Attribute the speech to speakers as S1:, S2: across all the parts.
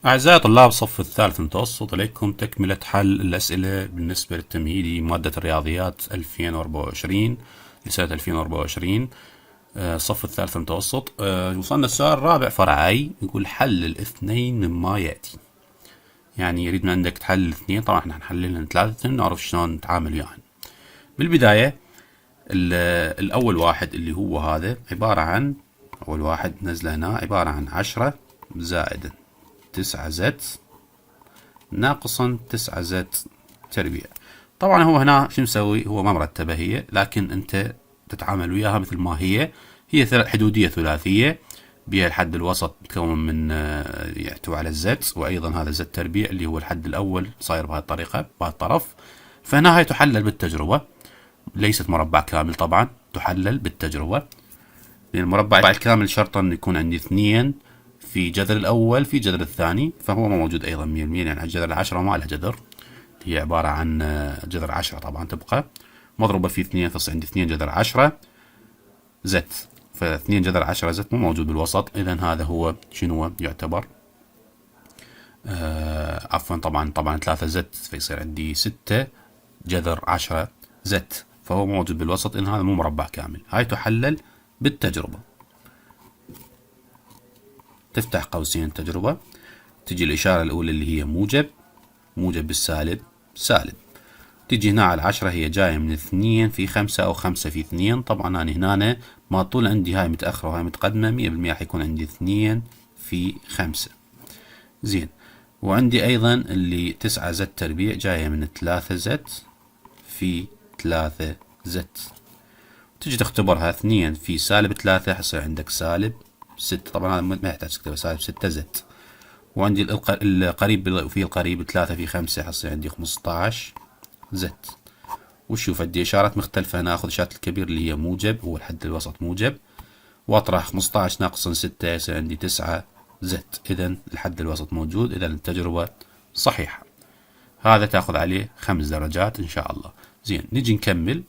S1: أعزائي طلاب الصف الثالث المتوسط، إليكم تكملة حل الأسئلة بالنسبة للتمهيدي مادة الرياضيات 2024 لسنة 2024. الصف الثالث المتوسط. وصلنا السؤال الرابع فرعي، يقول حل الاثنين مما يأتي. يعني يريد من عندك تحل الاثنين، طبعا احنا هنحللهم ثلاثة نعرف شلون نتعامل وياهن. بالبداية الأول واحد اللي هو هذا عبارة عن أول واحد نزله هنا عبارة عن 10 زائد 9 زد ناقصا 9 زد تربيع. طبعا هو هنا شو مسوي؟ هو ما مرتبة هي، لكن انت تتعامل وياها مثل ما هي حدودية ثلاثية بها الحد الوسط متكون من يحتوي على الزد، وايضا هذا زد تربيع اللي هو الحد الاول صاير بهذه الطريقة بهالطرف. فهنا هاي تحلل بالتجربة، ليست مربع كامل، طبعا تحلل بالتجربة. لأن المربع الكامل شرطا أن يكون عندي 2 في جذر الأول في جذر الثاني، فهو ما موجود أيضا 100%، يعني جذر 10 ما لها جذر، هي عبارة عن جذر 10 طبعا تبقى مضروبة في 2، فصل عندي 2 جذر 10 زد، ف2 جذر 10 زد مو موجود بالوسط، إذا هذا هو شنو يعتبر عفوا طبعا 3 زد، فيصير عندي 6 جذر 10 زد، فهو موجود بالوسط، إن هذا مو مربع كامل. هاي تحلل بالتجربة. تفتح قوسين التجربة، تجي الإشارة الأولى اللي هي موجب بالسالب سالب، تجي هنا على 10 هي جاية من 2 في 5 أو 5 في 2. طبعا أنا هنا ما طول عندي هاي متأخرة وهاي متقدمة، 100% حيكون عندي 2 في 5. زين، وعندي أيضا اللي 9 زد تربيع جاية من 3 زد في 3 زد، تجي تختبرها 2 في سالب 3 حيصير عندك سالب 6. طبعا هذا ما يحتاج تكتبه، سالب 6 زد. وعندي القريب في القريب 3 في 5 حيصير عندي 15 زد. وشوف عندي إشارات مختلفة، أنا أخذ إشارة الكبير اللي هي موجب، هو الحد الوسط موجب، وأطرح 15 ناقصا 6 يصير عندي 9 زد. إذا الحد الوسط موجود، إذا التجربة صحيحة. هذا تأخذ عليه 5 درجات إن شاء الله. زين، نجي نكمل.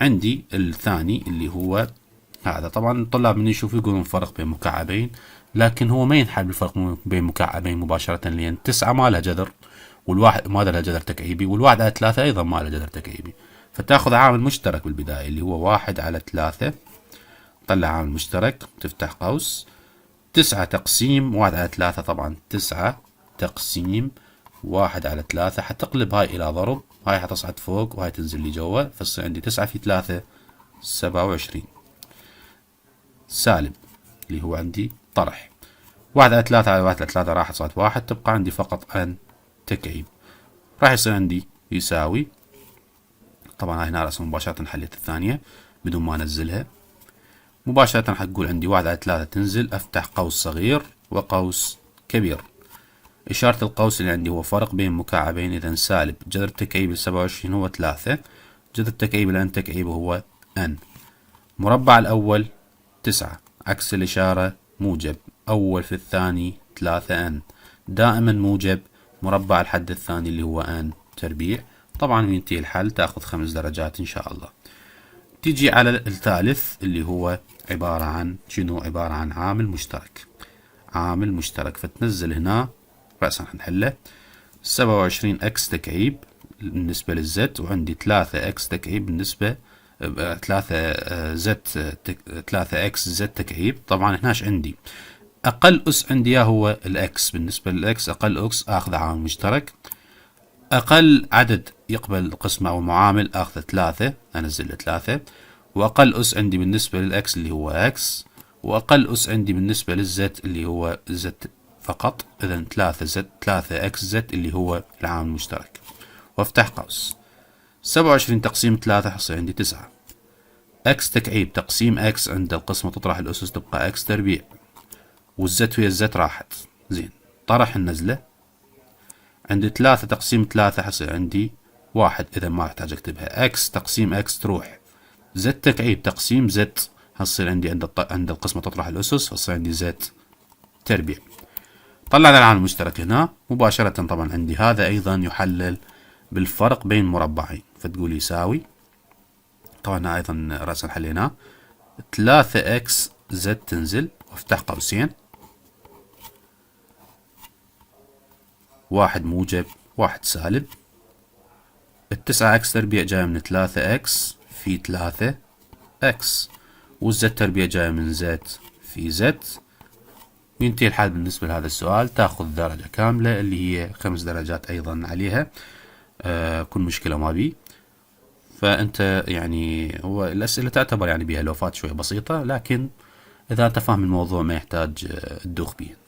S1: عندي الثاني اللي هو هذا. طبعا الطلاب من يشوفوا يقولون فرق بين مكعبين، لكن هو ما ينحل بالفرق بين مكعبين مباشرة، لأن 9 ما لها جذر، والواحد ما لها جذر تكعيبي، والواحد على 3 أيضا ما لها جذر تكعيبي، فتأخذ عامل مشترك بالبداية اللي هو 1 على 3. طلع عامل مشترك، تفتح قوس 9 تقسيم 1 على 3، طبعا 9 تقسيم 1 على 3، حتقلب هاي إلى ضرب، هاي حتصعد فوق وهاي تنزل لي جوا، فتصير عندي 9 في 3 27 سالب اللي هو عندي طرح 1 على 3 على 1 على 3 راح صارت 1، تبقى عندي فقط ان تكعيب، راح يصير عندي يساوي. طبعا هاي هنا رسم مباشرة حليت الثانية بدون ما انزلها مباشرة، حتقول عندي 1 على 3 تنزل، افتح قوس صغير وقوس كبير. إشارة القوس اللي عندي هو فرق بين مكعبين، إذا سالب جذر التكعيب 27 هو 3، جذر التكعيب الآن تكعيبه هو n. مربع الأول 9 عكس الإشارة موجب، أول في الثاني 3n، دائما موجب. مربع الحد الثاني اللي هو n تربيع. طبعا ينتهي الحل، تأخذ 5 درجات إن شاء الله. تيجي على الثالث اللي هو عبارة عن شنو؟ عبارة عن عامل مشترك. عامل مشترك، فتنزل هنا رأسا حنحله 27 اكس تكعيب بالنسبة للزد، وعندي 3 اكس تكعيب بالنسبة 3 زد 3 اكس زد تكعيب. طبعا هناش عندي اقل اس عندي هو الاكس، بالنسبة للاكس اقل اكس اخذ عامل مشترك، اقل عدد يقبل قسمة او معامل اخذ 3 انزل 3، واقل اس عندي بالنسبة للاكس اللي هو اكس، واقل اس عندي بالنسبة للزد اللي هو زد فقط، اذا 3 زد 3 اكس زد اللي هو العامل المشترك، وافتح قوس 27 تقسيم 3 حصل عندي 9 اكس تكعيب تقسيم اكس، عند القسمة تطرح الاسس تبقى اكس تربيع، والزد ويا الزد راحت. زين، طرح النزلة عندي 3 تقسيم 3 حصل عندي 1، اذا ما احتاج اكتبها، اكس تقسيم اكس تروح، زد تكعيب تقسيم زد حصل عندي عند القسمة تطرح الاسس حصل عندي زد تربيع. طلعنا العامل المشترك هنا مباشرة. طبعا عندي هذا أيضا يحلل بالفرق بين مربعين، فتقول يساوي، طبعا أيضا رأسا حليناه 3 اكس زد تنزل وافتح قوسين واحد موجب واحد سالب. 9 اكس تربيع جاي من 3 اكس في 3 اكس، والزد تربيع جاي من زد في زد. وينتهي الحال بالنسبة لهذا السؤال، تاخذ درجة كاملة اللي هي 5 درجات أيضا عليها. كل مشكلة ما بي. فأنت يعني هو الأسئلة تعتبر يعني بها لوفات شوية بسيطة، لكن إذا أنت فاهم الموضوع ما يحتاج تدوخ بيه.